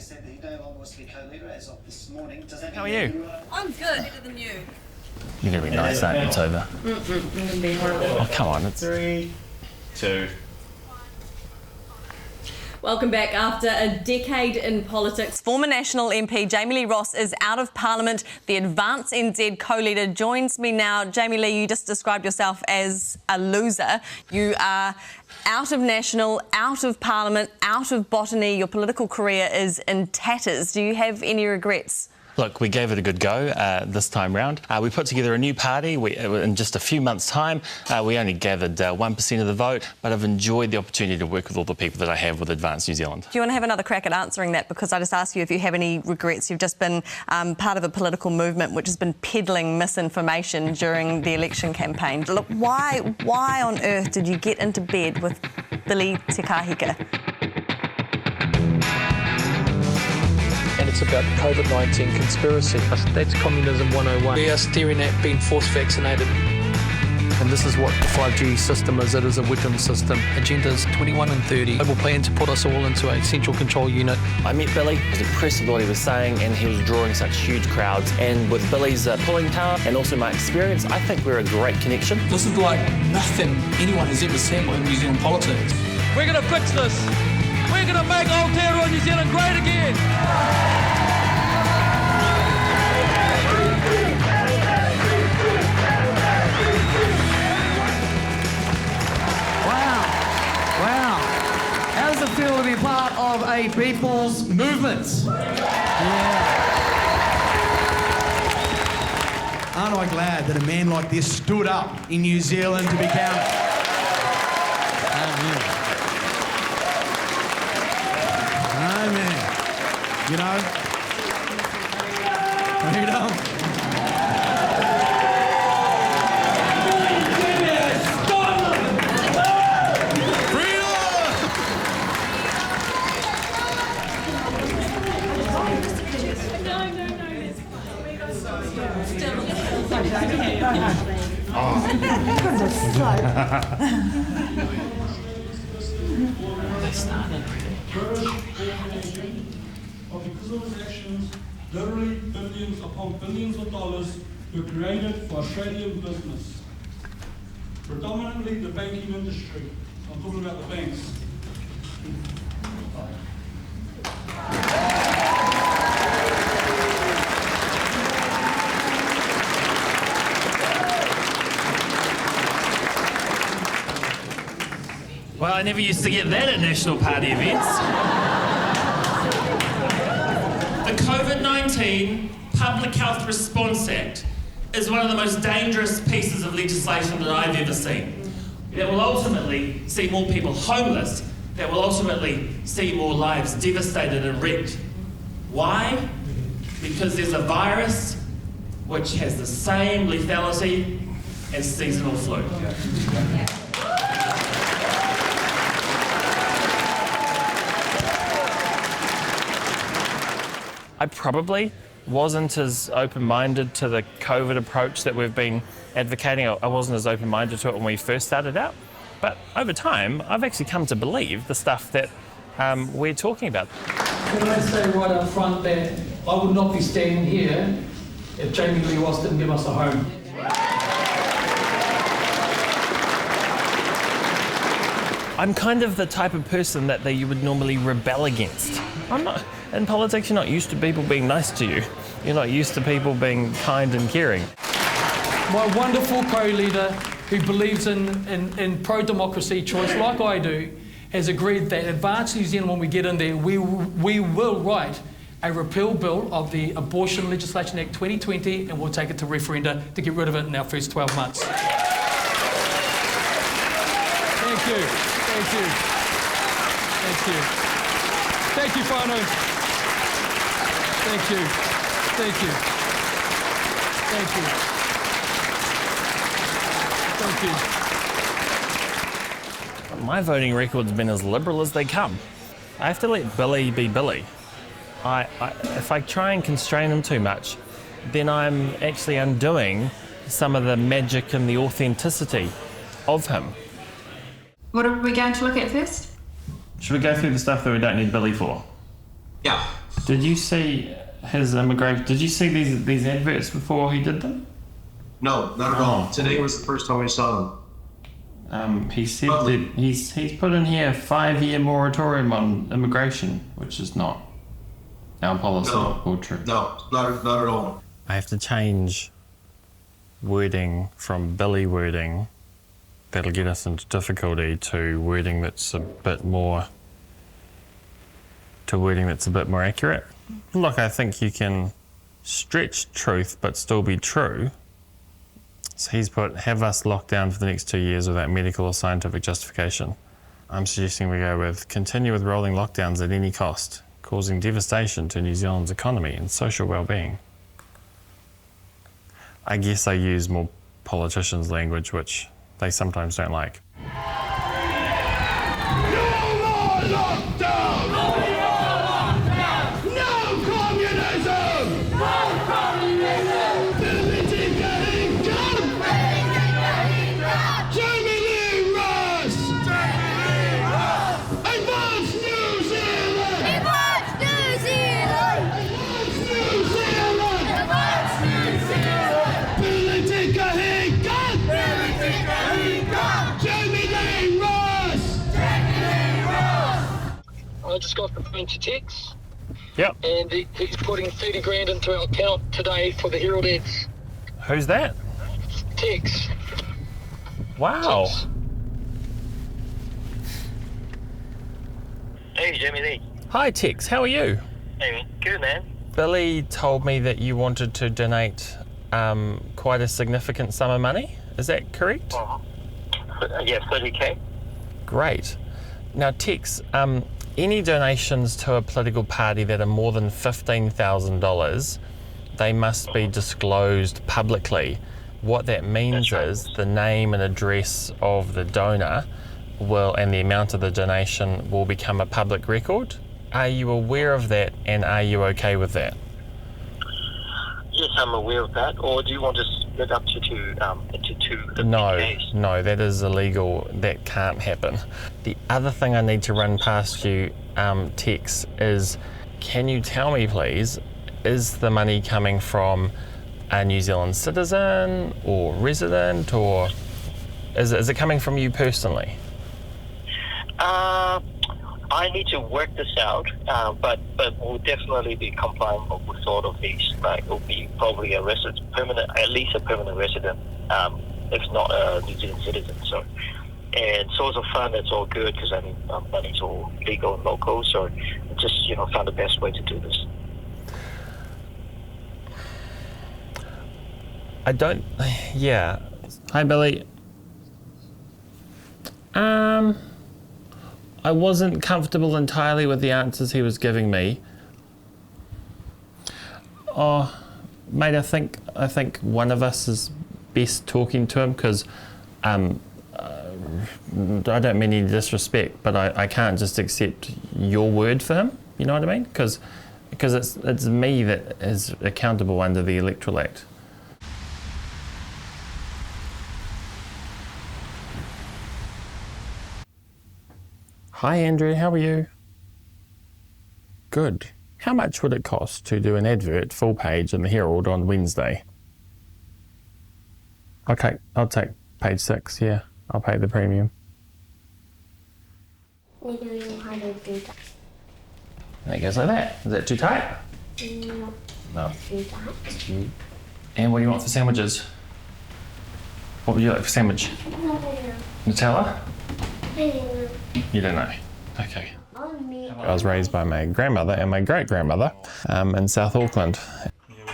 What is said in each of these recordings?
has said that he no longer wants to be co-leader as of this morning. Does that mean How are you? I'm good. Better than you. You're going to be nice, aren't you? It's over. I'm going to be horrible. Oh, come on. It's 3, 2. Welcome back. After a decade in politics, former National MP Jami-Lee Ross is out of Parliament. The Advance NZ co-leader joins me now. Jami-Lee, you just described yourself as a loser. You are out of National, out of Parliament, out of botany. Your political career is in tatters. Do you have any regrets? Look, we gave it a good go this time round. We put together a new party in just a few months' time. We only gathered 1% of the vote, but I've enjoyed the opportunity to work with all the people that I have with Advance New Zealand. Do you want to have another crack at answering that? Because I just asked you if you have any regrets. You've just been part of a political movement which has been peddling misinformation during the election campaign. Look, why on earth did you get into bed with Billy Te Kahika? And it's about the COVID-19 conspiracy. That's communism 101. We are staring at being force vaccinated. And this is what the 5G system is. It is a weapon system. Agendas 21 and 30. Global plan to put us all into a central control unit. I met Billy. I was impressed with what he was saying, and he was drawing such huge crowds. And with Billy's pulling power and also my experience, I think we're a great connection. This is like nothing anyone has ever seen in New Zealand politics. We're going to fix this. We're going to make Aotearoa New Zealand great again. Wow. How does it feel to be part of a people's movement? Yeah. Aren't I glad that a man like this stood up in New Zealand to be counted? Amen. You know? Freedom. Because of his actions, literally billions upon billions of dollars were created for Australian business. Predominantly the banking industry. I'm talking about the banks. Well, I never used to get that at National Party events. The COVID-19 Public Health Response Act is one of the most dangerous pieces of legislation that I've ever seen. It will ultimately see more people homeless, that will ultimately see more lives devastated and wrecked. Why? Because there's a virus which has the same lethality as seasonal flu. I probably wasn't as open-minded to the COVID approach that we've been advocating. I wasn't as open-minded to it when we first started out. But over time, I've actually come to believe the stuff that we're talking about. Can I say right up front that I would not be standing here if Jami-Lee Ross didn't give us a home. I'm kind of the type of person that you would normally rebel against. I'm not. In politics, you're not used to people being nice to you. You're not used to people being kind and caring. My wonderful co-leader who believes in pro-democracy choice like I do has agreed that Advance New Zealand, when we get in there, we will write a repeal bill of the Abortion Legislation Act 2020 and we'll take it to referenda to get rid of it in our first 12 months. Thank you. Thank you. Thank you. Thank you, whānau. Thank you. Thank you. Thank you. Thank you. My voting record's been as liberal as they come. I have to let Billy be Billy. If I try and constrain him too much, then I'm actually undoing some of the magic and the authenticity of him. What are we going to look at first? Should we go through the stuff that we don't need Billy for? Yeah. Did you see his immigration? Did you see these adverts before he did them? No, not at all. Today was the first time we saw them. He said that he's put in here a 5-year moratorium on immigration, which is not our policy or true. No, not at all. I have to change wording from Billy wording that'll get us into difficulty to wording that's a bit more accurate. Look, I think you can stretch truth but still be true. So he's put, have us locked down for the next 2 years without medical or scientific justification. I'm suggesting we go with continue with rolling lockdowns at any cost, causing devastation to New Zealand's economy and social well-being. I guess I use more politicians' language, which they sometimes don't like. Jami-Lee Ross! Advance New Zealand! Advance New Zealand! Advance New Zealand! Billy Te Kahika! Billy Te Kahika! Jami-Lee Ross! Jami-Lee Ross! I just got the phone to Tex. Yep. And he's putting 30 grand into our account today for the Herald ads. Who's that? Tex. Wow. Tex. Hey, Jami-Lee. Hi, Tex. How are you? Hey, man. Good, man. Billy told me that you wanted to donate quite a significant sum of money. Is that correct? Yeah, 30k. Great. Now, Tex, any donations to a political party that are more than $15,000, they must be disclosed publicly. What that means is the name and address of the donor and the amount of the donation will become a public record. Are you aware of that, and are you okay with that? Yes, I'm aware of that. Or do you want to split up into two? No, that is illegal. That can't happen. The other thing I need to run past you, Tex, is can you tell me, please, is the money coming from a New Zealand citizen or resident, or is it coming from you personally? I need to work this out, but we'll definitely be complying with all of these. Like, it'll be probably at least a permanent resident, if not a New Zealand citizen. So, and source of fund, it's all good because I mean, money's all legal and local. So, just found the best way to do this. Yeah. Hi, Billy. I wasn't comfortable entirely with the answers he was giving me. Oh, mate, I think one of us is best talking to him because I don't mean any disrespect, but I can't just accept your word for him. You know what I mean? Because it's me that is accountable under the Electoral Act. Hi Andrew, how are you? Good. How much would it cost to do an advert full page in the Herald on Wednesday? Okay, I'll take page 6, yeah. I'll pay the premium. We don't know how to do that. And it goes like that. Is that too tight? No. Too tight. And what do you want for sandwiches? What would you like for sandwich? Nutella? You don't know? Okay. I was raised by my grandmother and my great-grandmother in South Auckland.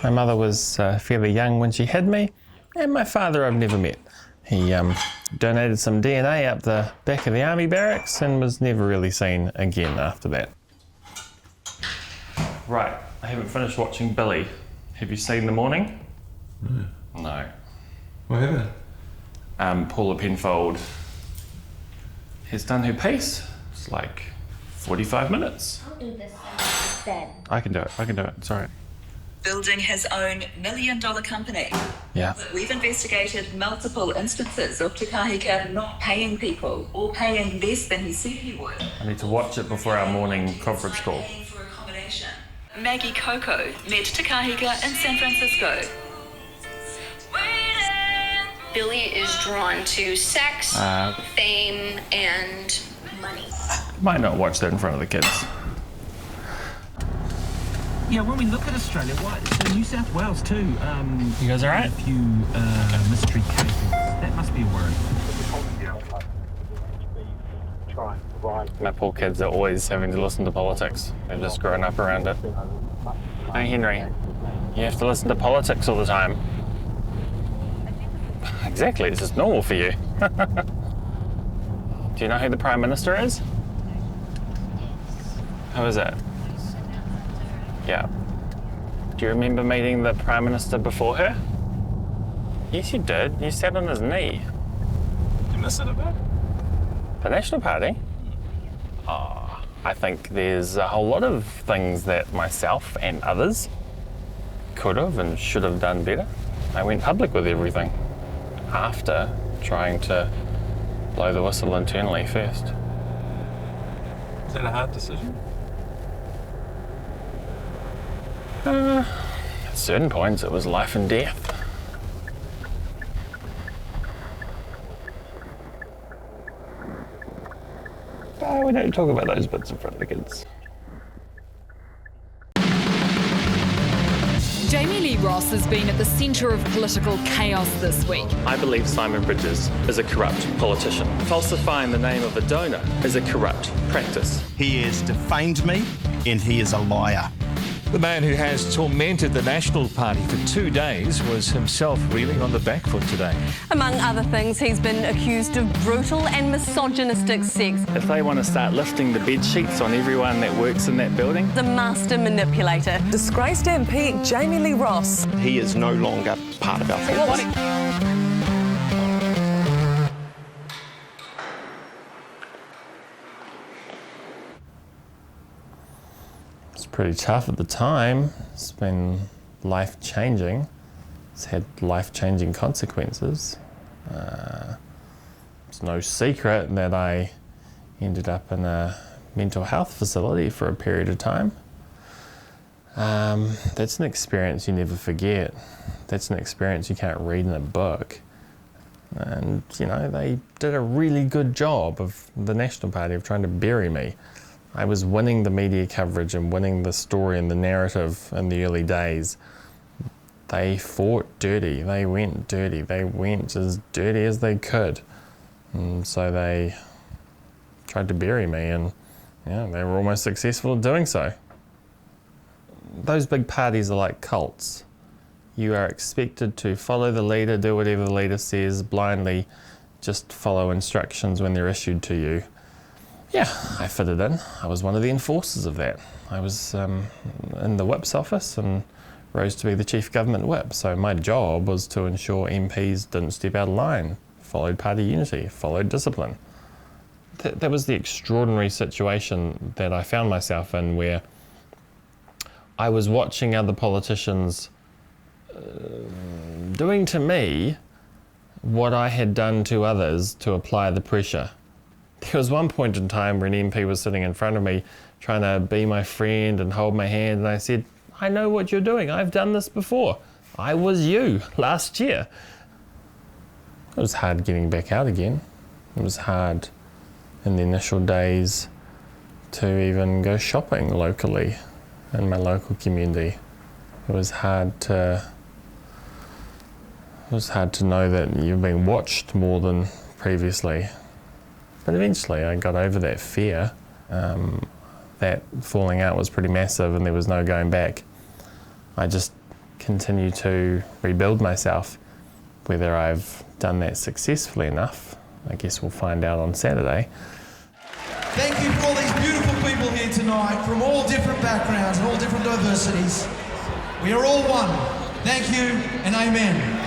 My mother was fairly young when she had me, and my father I've never met. He donated some DNA up the back of the army barracks and was never really seen again after that. Right, I haven't finished watching Billy. Have you seen The Morning? No. No. What happened? Paula Penfold has done her piece. It's like 45 minutes. I'll do this then. I can do it, it's all right. Building his own $1 million company. Yeah. We've investigated multiple instances of Te Kahika not paying people or paying less than he said he would. I need to watch it before our morning conference call. Paying for accommodation. Maggie Coco met Te Kahika in San Francisco. Billy is drawn to sex, fame, and money. Might not watch that in front of the kids. Yeah, when we look at Australia, so New South Wales too. You guys all right? A few mystery cases. That must be a worry. My poor kids are always having to listen to politics. They've just grown up around it. Hey, Henry, you have to listen to politics all the time. Exactly, it's just normal for you. Do you know who the Prime Minister is? Who is it? Yeah. Do you remember meeting the Prime Minister before her? Yes, you did. You sat on his knee. You miss it a bit? The National Party? Oh, I think there's a whole lot of things that myself and others could have and should have done better. I went public with everything after trying to blow the whistle internally first. Was that a hard decision? At certain points it was life and death. We don't talk about those bits in front of the kids. Jami-Lee Ross has been at the centre of political chaos this week. I believe Simon Bridges is a corrupt politician. Falsifying the name of a donor is a corrupt practice. He has defamed me and he is a liar. The man who has tormented the National Party for 2 days was himself reeling on the back foot today. Among other things, he's been accused of brutal and misogynistic sex. If they want to start lifting the bed sheets on everyone that works in that building. The master manipulator. Disgraced MP Jami-Lee Ross. He is no longer part of our family. Pretty tough at the time. It's been life-changing. It's had life-changing consequences. It's no secret that I ended up in a mental health facility for a period of time. That's an experience you never forget. That's an experience you can't read in a book. And, you know, they did a really good job of the National Party of trying to bury me. I was winning the media coverage and winning the story and the narrative in the early days. They fought dirty, they went dirty, they went as dirty as they could. And so they tried to bury me and yeah, they were almost successful at doing so. Those big parties are like cults. You are expected to follow the leader, do whatever the leader says, blindly just follow instructions when they're issued to you. Yeah, I fitted in. I was one of the enforcers of that. I was in the whip's office and rose to be the chief government whip. So my job was to ensure MPs didn't step out of line, followed party unity, followed discipline. That was the extraordinary situation that I found myself in, where I was watching other politicians doing to me what I had done to others to apply the pressure. There was one point in time where an MP was sitting in front of me trying to be my friend and hold my hand, and I said, I know what you're doing, I've done this before. I was you last year. It was hard getting back out again. It was hard in the initial days to even go shopping locally in my local community. It was hard to know that you're being watched more than previously. But eventually I got over that fear. That falling out was pretty massive and there was no going back. I just continue to rebuild myself. Whether I've done that successfully enough, I guess we'll find out on Saturday. Thank you for all these beautiful people here tonight from all different backgrounds and all different diversities. We are all one. Thank you and amen.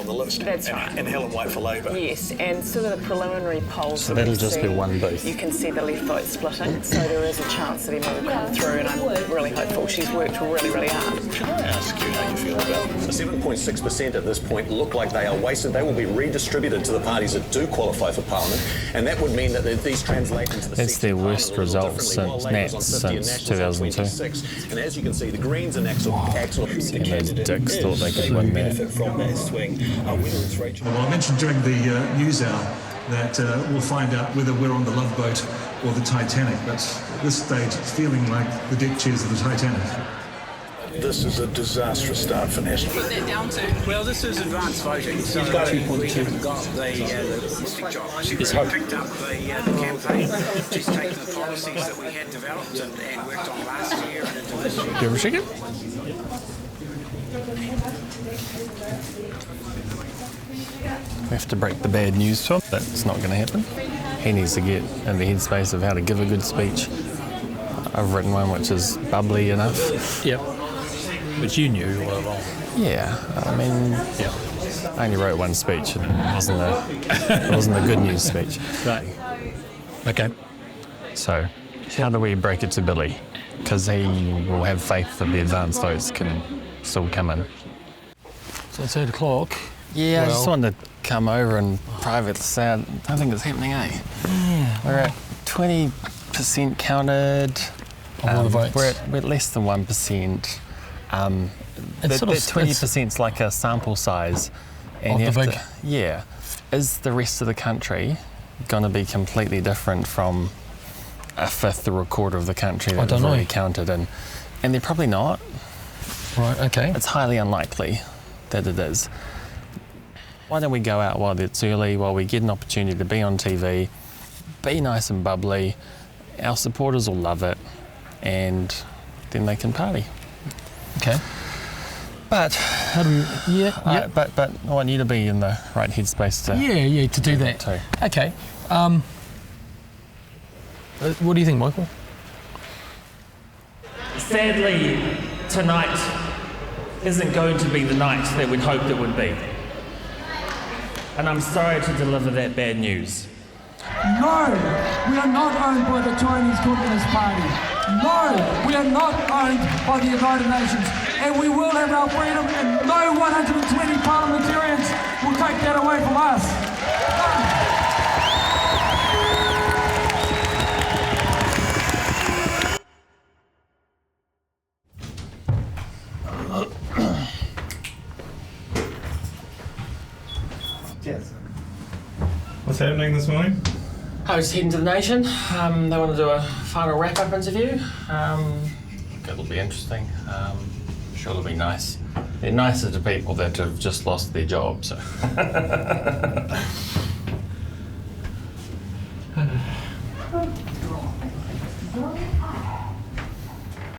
the list. That's right. And Helen White for Labor. Yes, and sort of the preliminary polls. So that that'll we've just be seen, one booth. You can see the left vote splitting, so there is a chance that Emma will come through, and I'm really hopeful. She's worked really, really hard. Can I ask you how you feel about this? 7.6% at this point look like they are wasted. They will be redistributed to the parties that do qualify for Parliament, and that would mean that these translate into the That's their worst result since Nats since 2002. And as you can see, the Greens and Axel and those dicks thought they could win that. from that swing. Whether it's Rachel. Well, I mentioned during the news hour that we'll find out whether we're on the Love Boat or the Titanic, but at this stage it's feeling like the deck chairs of the Titanic. This is a disastrous start for National. Put that down to. Well, this is advanced voting, so we haven't got the stick job. She really picked up the campaign. She's taken the policies that we had developed and worked on last year and into this year. Do you have a chicken? We have to break the bad news to him. That's not going to happen. He needs to get in the headspace of how to give a good speech. I've written one which is bubbly enough. Yep. Which you knew all along. Yeah, I mean, I only wrote one speech and it wasn't a good news speech. Right. Okay. So, how do we break it to Billy? Because he will have faith that the advance votes can still come in. So it's 8 o'clock. Yeah, I just wanted to come over and private say I don't think it's happening, eh? Yeah. We're at 20% counted. Of all the votes. We're at less than 1%. That 20% is like a sample size. And of the big. Yeah. Is the rest of the country going to be completely different from a fifth or a quarter of the country that have already counted? And they're probably not. Right, okay. It's highly unlikely that it is. Why don't we go out while it's early, while we get an opportunity to be on TV, be nice and bubbly, our supporters will love it, and then they can party. Okay. But how do we? Yeah. But I want you to be in the right headspace to. To do that too. Okay. What do you think, Michael? Sadly, tonight isn't going to be the night that we'd hoped it would be. And I'm sorry to deliver that bad news. No, we are not owned by the Chinese Communist Party. No, we are not owned by the United Nations. And we will have our freedom, and no 120 parliamentarians will take that away from us. What's happening this morning? I was heading to the Nation. They want to do a final wrap-up interview. It'll be interesting. I'm sure it'll be nice. They're nicer to people that have just lost their job, so.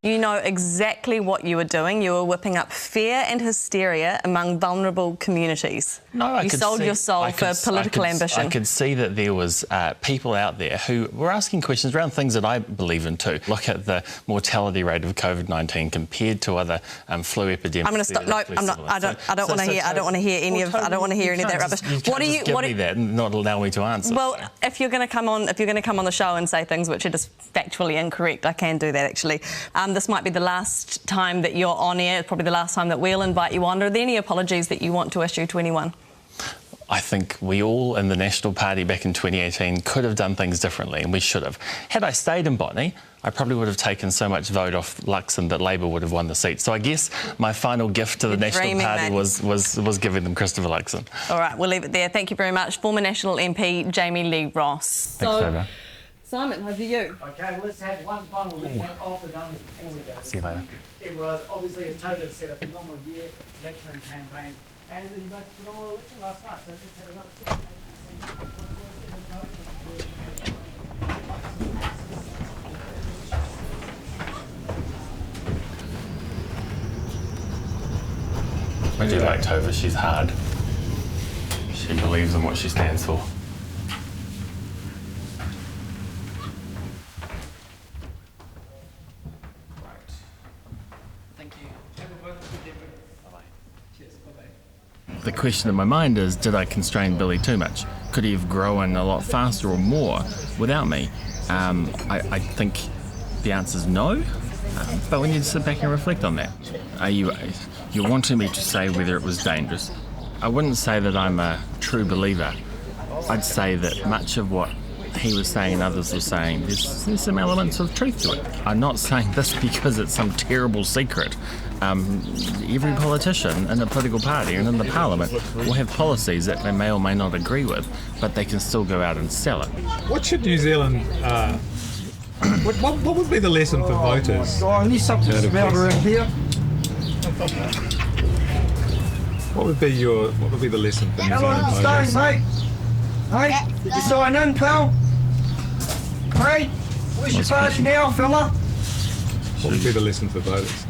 You know exactly what you were doing. You were whipping up fear and hysteria among vulnerable communities. No, you sold your soul for political ambition. I could see that there was people out there who were asking questions around things that I believe in too. Look at the mortality rate of COVID-19 compared to other flu epidemics. I'm going to stop. No, I'm not. I don't want to hear. I don't want to hear any of. I don't want to hear any of that rubbish. What do you? Give me that and not allow me to answer. Well, if you're going to come on, the show and say things which are just factually incorrect, I can do that actually. This might be the last time that you're on air. It's probably the last time that we'll invite you on. Are there any apologies that you want to issue to anyone? I think we all in the National Party back in 2018 could have done things differently, and we should have. Had I stayed in Botany, I probably would have taken so much vote off Luxon that Labor would have won the seat. So I guess my final gift to the National Party was giving them Christopher Luxon. All right, we'll leave it there. Thank you very much. Former National MP Jami-Lee Ross. Thanks, Trevor. Simon, over to you. Okay, well, let's have one final recap of the done before we go. See you later. It was obviously a total set a phenomenal year, election and campaign, and you voted for phenomenal election last night. So let's have another I do like Tova. She's hard. She believes in what she stands for. the question in my mind is, did I constrain Billy too much? Could he have grown a lot faster or more without me? I think the answer is no. But we need to sit back and reflect on that. You're wanting me to say whether it was dangerous. I wouldn't say that I'm a true believer. I'd say that much of what he was saying and others were saying, there's some elements of truth to it. I'm not saying this because it's some terrible secret. Every politician in a political party and in the parliament will have policies that they may or may not agree with, but they can still go out and sell it. What should New Zealand... what would be the lesson for voters? I need something to smell around here. What would be the lesson for New How long Zealand are you voters? staying, mate? Hey, did you sign in, pal? Hey, where's your badge now, fella? What would be the lesson for voters?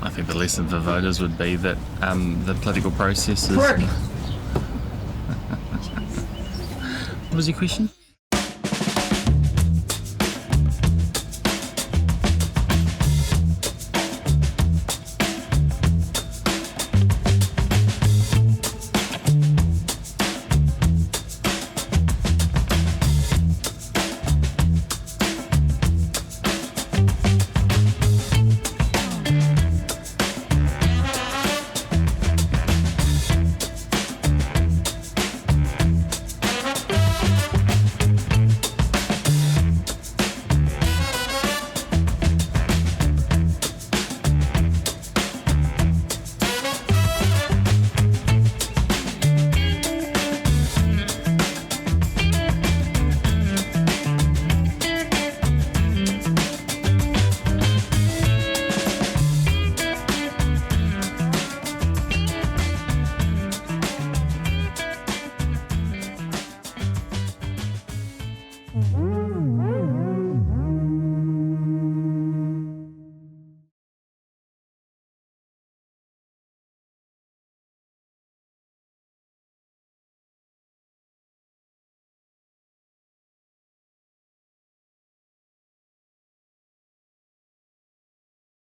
I think the lesson for voters would be that the political process is... Prick! What was your question?